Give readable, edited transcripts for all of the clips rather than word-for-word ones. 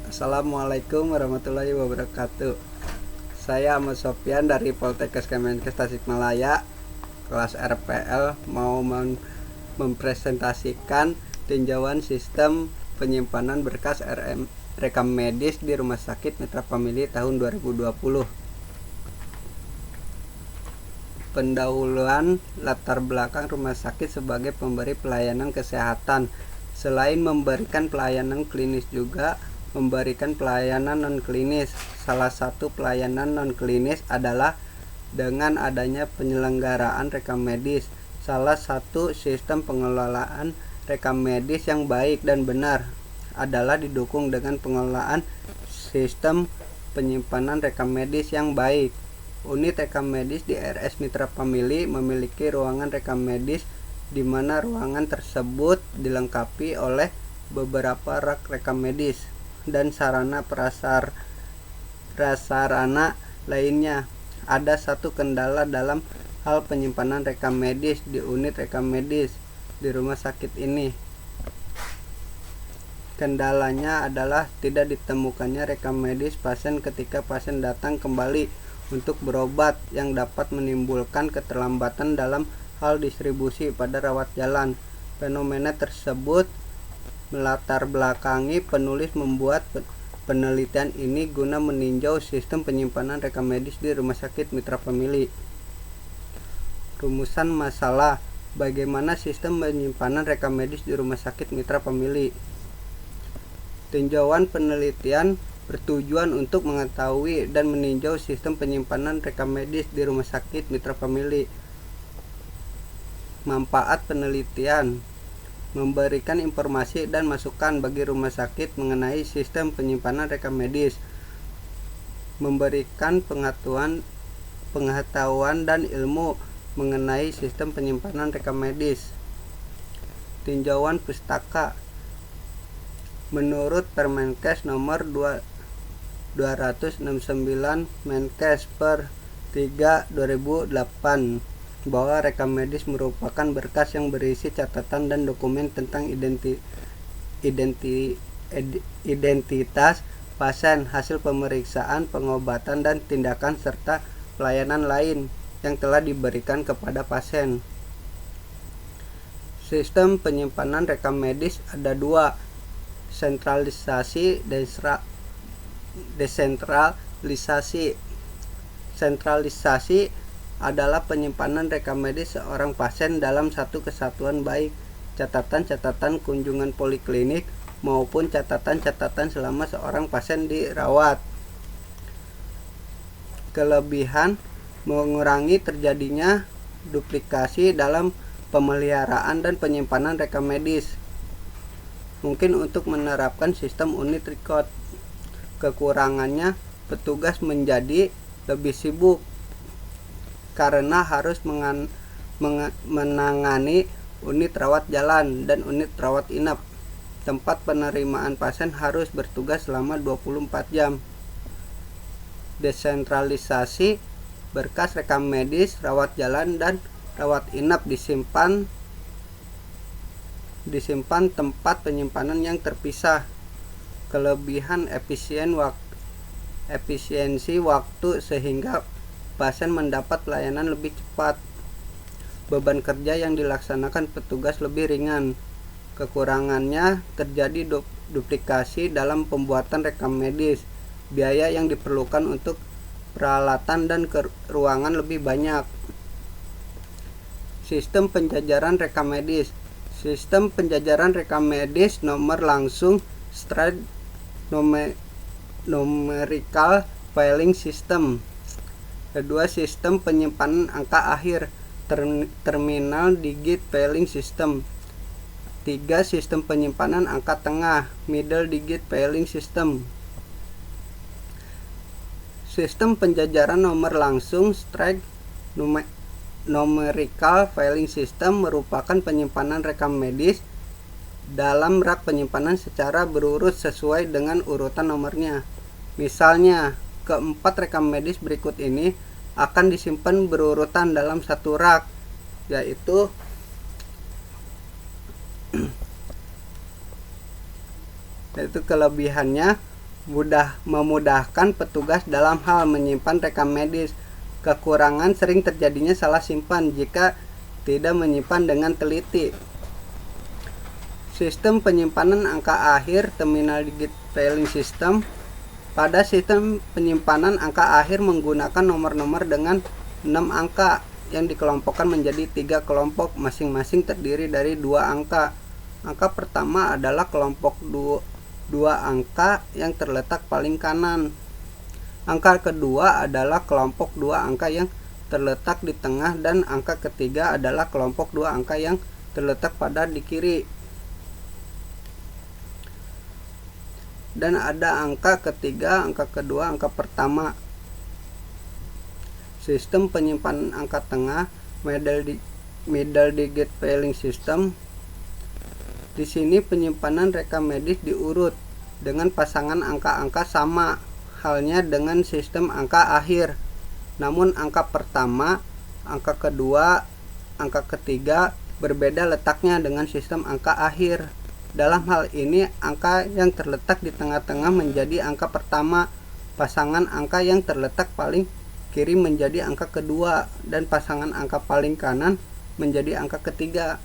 Assalamualaikum warahmatullahi wabarakatuh. Saya Ahmad Sofyan dari Poltekkes Kemenkes Tasikmalaya, kelas RPL, mau mempresentasikan tinjauan sistem penyimpanan berkas rekam medis di Rumah Sakit Mitra Famili tahun 2020. Pendahuluan latar belakang rumah sakit sebagai pemberi pelayanan kesehatan. Selain memberikan pelayanan klinis juga memberikan pelayanan non-klinis. Salah satu pelayanan non-klinis adalah dengan adanya penyelenggaraan rekam medis. Salah satu sistem pengelolaan rekam medis yang baik dan benar adalah didukung dengan pengelolaan sistem penyimpanan rekam medis yang baik. Unit rekam medis di RS Mitra Famili memiliki ruangan rekam medis di mana ruangan tersebut dilengkapi oleh beberapa rak rekam medis dan sarana prasarana lainnya. Ada satu kendala dalam hal penyimpanan rekam medis di unit rekam medis di rumah sakit ini. Kendalanya adalah tidak ditemukannya rekam medis pasien ketika pasien datang kembali untuk berobat, yang dapat menimbulkan keterlambatan dalam hal distribusi pada rawat jalan. Fenomena tersebut melatar belakangi penulis membuat penelitian ini guna meninjau sistem penyimpanan rekam medis di Rumah Sakit Mitra Famili. Rumusan masalah: bagaimana sistem penyimpanan rekam medis di Rumah Sakit Mitra Famili? Tinjauan penelitian bertujuan untuk mengetahui dan meninjau sistem penyimpanan rekam medis di Rumah Sakit Mitra Famili. Manfaat penelitian: memberikan informasi dan masukan bagi rumah sakit mengenai sistem penyimpanan rekam medis, memberikan pengetahuan dan ilmu mengenai sistem penyimpanan rekam medis. Tinjauan pustaka: menurut Permenkes nomor 269 Menkes per 3/2008 bahwa rekam medis merupakan berkas yang berisi catatan dan dokumen tentang identitas pasien, hasil pemeriksaan, pengobatan, dan tindakan serta pelayanan lain yang telah diberikan kepada pasien. Sistem penyimpanan rekam medis ada dua: sentralisasi dan desentralisasi. Sentralisasi adalah penyimpanan rekam medis seorang pasien dalam satu kesatuan, baik catatan-catatan kunjungan poliklinik maupun catatan-catatan selama seorang pasien dirawat. Kelebihan: mengurangi terjadinya duplikasi dalam pemeliharaan dan penyimpanan rekam medis. Mungkin untuk menerapkan sistem unit record. Kekurangannya: petugas menjadi lebih sibuk karena harus menangani unit rawat jalan dan unit rawat inap. Tempat penerimaan pasien harus bertugas selama 24 jam. Desentralisasi: berkas rekam medis, rawat jalan, dan rawat inap disimpan tempat penyimpanan yang terpisah. Kelebihan: efisiensi waktu sehingga pasien mendapat pelayanan lebih cepat. Beban kerja yang dilaksanakan petugas lebih ringan. Kekurangannya: terjadi duplikasi dalam pembuatan rekam medis. Biaya yang diperlukan untuk peralatan dan ruangan lebih banyak. Sistem penjajaran rekam medis. Sistem penjajaran rekam medis nomor langsung straight numerical filing system. Kedua, sistem penyimpanan angka akhir terminal digit filing system. 3. Sistem penyimpanan angka tengah middle digit filing system. Sistem penjajaran nomor langsung straight numerical filing system merupakan penyimpanan rekam medis dalam rak penyimpanan secara berurut sesuai dengan urutan nomornya. Misalnya, keempat rekam medis berikut ini akan disimpan berurutan dalam satu rak, yaitu kelebihannya: memudahkan petugas dalam hal menyimpan rekam medis. Kekurangan sering terjadinya salah simpan jika tidak menyimpan dengan teliti. Sistem penyimpanan angka akhir terminal digit filing system. Pada sistem penyimpanan angka akhir menggunakan nomor-nomor dengan 6 angka yang dikelompokkan menjadi 3 kelompok, masing-masing terdiri dari 2 angka. Angka pertama adalah kelompok 2 angka yang terletak paling kanan. Angka kedua adalah kelompok 2 angka yang terletak di tengah, dan angka ketiga adalah kelompok 2 angka yang terletak pada di kiri. Dan ada angka ketiga, angka kedua, angka pertama. Sistem penyimpanan angka tengah middle digit filing system. Di sini penyimpanan rekam medis diurut dengan pasangan angka-angka sama halnya dengan sistem angka akhir. Namun angka pertama, angka kedua, angka ketiga berbeda letaknya dengan sistem angka akhir. Dalam hal ini, angka yang terletak di tengah-tengah menjadi angka pertama, pasangan angka yang terletak paling kiri menjadi angka kedua, dan pasangan angka paling kanan menjadi angka ketiga.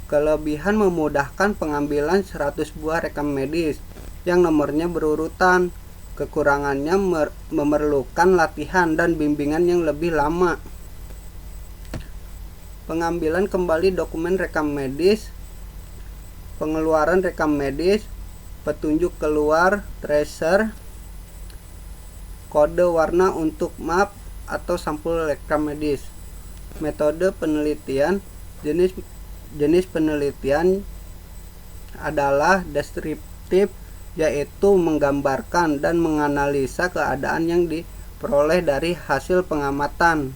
Kelebihan memudahkan pengambilan 100 buah rekam medis yang nomornya berurutan. Kekurangannya memerlukan latihan dan bimbingan yang lebih lama. Pengambilan kembali dokumen rekam medis, pengeluaran rekam medis, petunjuk keluar, tracer, kode warna untuk map atau sampul rekam medis. Metode penelitian, jenis penelitian adalah deskriptif, yaitu menggambarkan dan menganalisa keadaan yang diperoleh dari hasil pengamatan.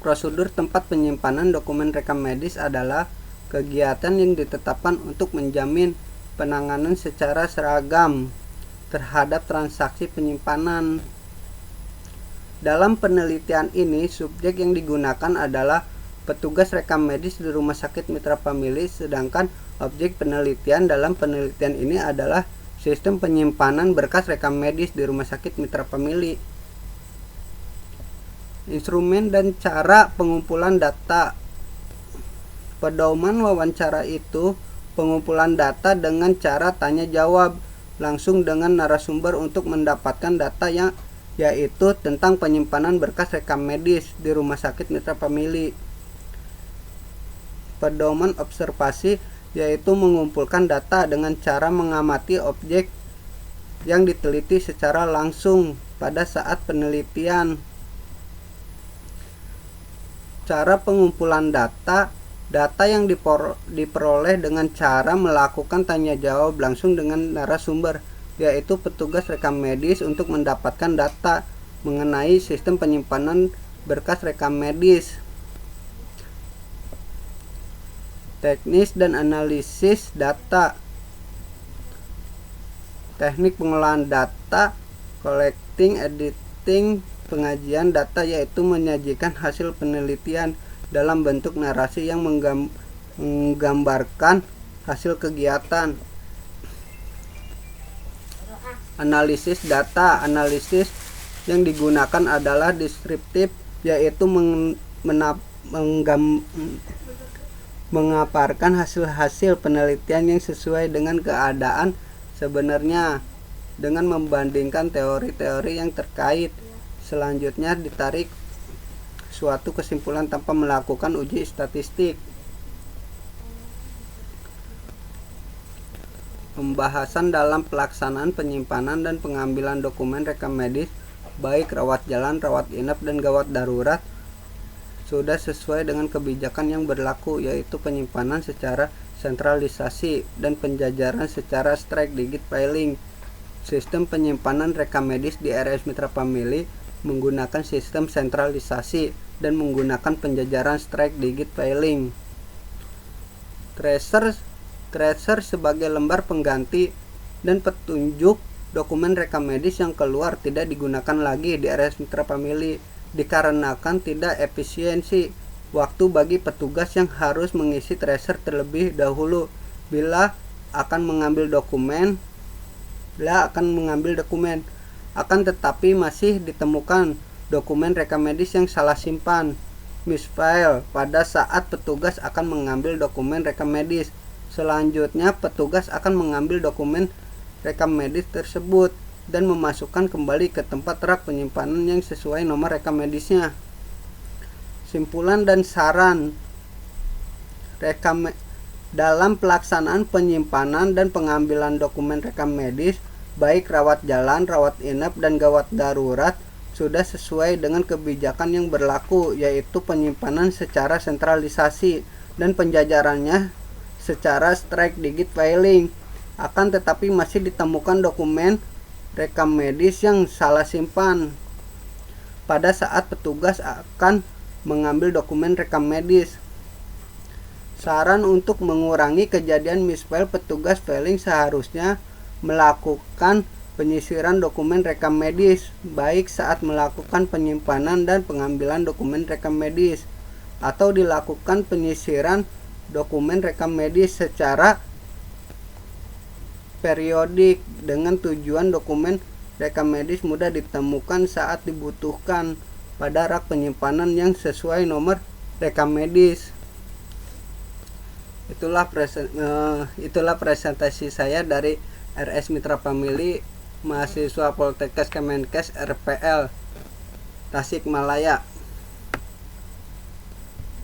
Prosedur tempat penyimpanan dokumen rekam medis adalah kegiatan yang ditetapkan untuk menjamin penanganan secara seragam terhadap transaksi penyimpanan. Dalam penelitian ini, subjek yang digunakan adalah petugas rekam medis di Rumah Sakit Mitra Famili, sedangkan objek penelitian dalam penelitian ini adalah sistem penyimpanan berkas rekam medis di Rumah Sakit Mitra Famili. Instrumen dan cara pengumpulan data. Pedoman wawancara itu pengumpulan data dengan cara tanya jawab langsung dengan narasumber untuk mendapatkan data yang yaitu tentang penyimpanan berkas rekam medis di Rumah Sakit Mitra Famili. Pedoman observasi yaitu mengumpulkan data dengan cara mengamati objek yang diteliti secara langsung pada saat penelitian. Cara pengumpulan data yang diperoleh dengan cara melakukan tanya jawab langsung dengan narasumber, yaitu petugas rekam medis untuk mendapatkan data mengenai sistem penyimpanan berkas rekam medis. Teknis dan analisis data. Teknik pengolahan data, collecting, editing, pengajian data, yaitu menyajikan hasil penelitian dalam bentuk narasi yang menggambarkan hasil kegiatan. Analisis data. Analisis yang digunakan adalah deskriptif, yaitu mengaparkan hasil-hasil penelitian yang sesuai dengan keadaan sebenarnya dengan membandingkan teori-teori yang terkait. Selanjutnya ditarik suatu kesimpulan tanpa melakukan uji statistik. Pembahasan dalam pelaksanaan penyimpanan dan pengambilan dokumen rekam medis baik rawat jalan, rawat inap, dan gawat darurat sudah sesuai dengan kebijakan yang berlaku, yaitu penyimpanan secara sentralisasi dan penjajaran secara strike digit filing. Sistem penyimpanan rekam medis di RS Mitra Famili menggunakan sistem sentralisasi dan menggunakan penjajaran strike digit filing. Tracer sebagai lembar pengganti dan petunjuk dokumen rekam medis yang keluar tidak digunakan lagi di RS Mitra Famili dikarenakan tidak efisiensi waktu bagi petugas yang harus mengisi tracer terlebih dahulu. Bila akan mengambil dokumen, akan tetapi masih ditemukan dokumen rekam medis yang salah simpan, misfile, pada saat petugas akan mengambil dokumen rekam medis. Selanjutnya, petugas akan mengambil dokumen rekam medis tersebut dan memasukkan kembali ke tempat rak penyimpanan yang sesuai nomor rekam medisnya. Simpulan dan saran dalam pelaksanaan penyimpanan dan pengambilan dokumen rekam medis, baik rawat jalan, rawat inap, dan gawat darurat, sudah sesuai dengan kebijakan yang berlaku, yaitu penyimpanan secara sentralisasi dan penjajarannya secara strike digit filing. Akan tetapi masih ditemukan dokumen rekam medis yang salah simpan pada saat petugas akan mengambil dokumen rekam medis. Saran untuk mengurangi kejadian misfile, petugas filing seharusnya melakukan penyisiran dokumen rekam medis, baik saat melakukan penyimpanan dan pengambilan dokumen rekam medis, atau dilakukan penyisiran dokumen rekam medis secara periodik dengan tujuan dokumen rekam medis mudah ditemukan saat dibutuhkan pada rak penyimpanan yang sesuai nomor rekam medis. Itulah presentasi saya dari RS Mitra Family, mahasiswa Poltekkes Kemenkes RPL Tasikmalaya.